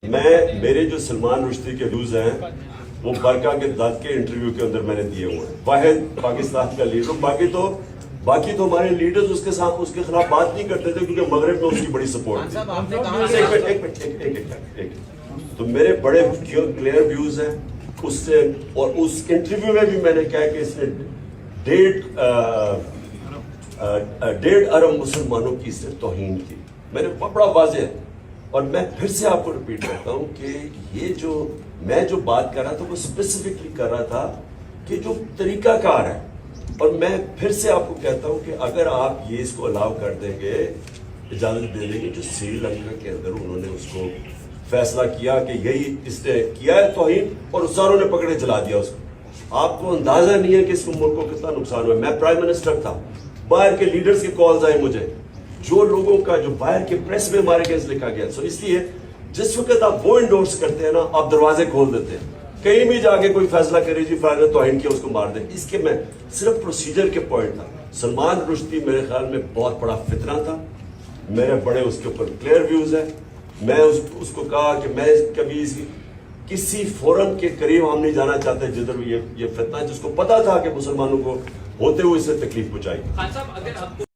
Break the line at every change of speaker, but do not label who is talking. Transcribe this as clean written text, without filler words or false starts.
میرے جو سلمان رشدی کے ویوز ہیں وہ برقع کے داد کے انٹرویو کے اندر میں نے دیے ہوئے ہیں. واحد پاکستان کا لیڈر. باقی تو ہمارے لیڈرز اس کے خلاف بات نہیں کرتے تھے کیونکہ مغرب میں اس کی بڑی سپورٹ تھی. تو میرے بڑے کلیئر ویوز ہیں اس سے. اور اس انٹرویو میں بھی میں نے کہا کہ اس نے 1.5 ارب مسلمانوں کی اس نے توہین کی. میں نے بڑا واضح ہے. اور میں پھر سے آپ کو ریپیٹ کرتا ہوں کہ یہ میں جو بات کر رہا تھا وہ اسپیسیفکلی کر رہا تھا کہ جو طریقہ کار ہے. اور میں پھر سے آپ کو کہتا ہوں کہ اگر آپ یہ اس کو الاؤ کر دیں گے, اجازت دے دیں گے, جو سری لنکا کے اندر انہوں نے اس کو فیصلہ کیا کہ یہی اس نے کیا ہے توہین اور ساروں نے پکڑے چلا دیا اس کو. آپ کو اندازہ نہیں ہے کہ اس ملک کو کتنا نقصان ہوا. میں پرائم منسٹر تھا, باہر کے لیڈرز کے کالز آئے مجھے, جو لوگوں کا جو باہر کے پریس میں ہمارے کیس لکھا گیا. سو اس لیے جس وقت آپ وہ انڈورس کرتے ہیں نا, آپ دروازے کھول دیتے ہیں. کہیں بھی جا کے کوئی فیصلہ کرے جی فلاں نے توہین کیا اس کو مار دیں. اس کے میں صرف پروسیجر کے پوائنٹ تھا. سلمان رشدی میرے خیال میں بہت بڑا فتنہ تھا. میرے بڑے اس کے اوپر کلیئر ویوز ہیں. میں اس کو کہا کہ میں کبھی کسی فورم کے قریب ہم نہیں جانا چاہتے جدھر یہ فتنہ, جس کو پتا تھا کہ مسلمانوں کو ہوتے ہوئے اس سے تکلیف پہنچائی.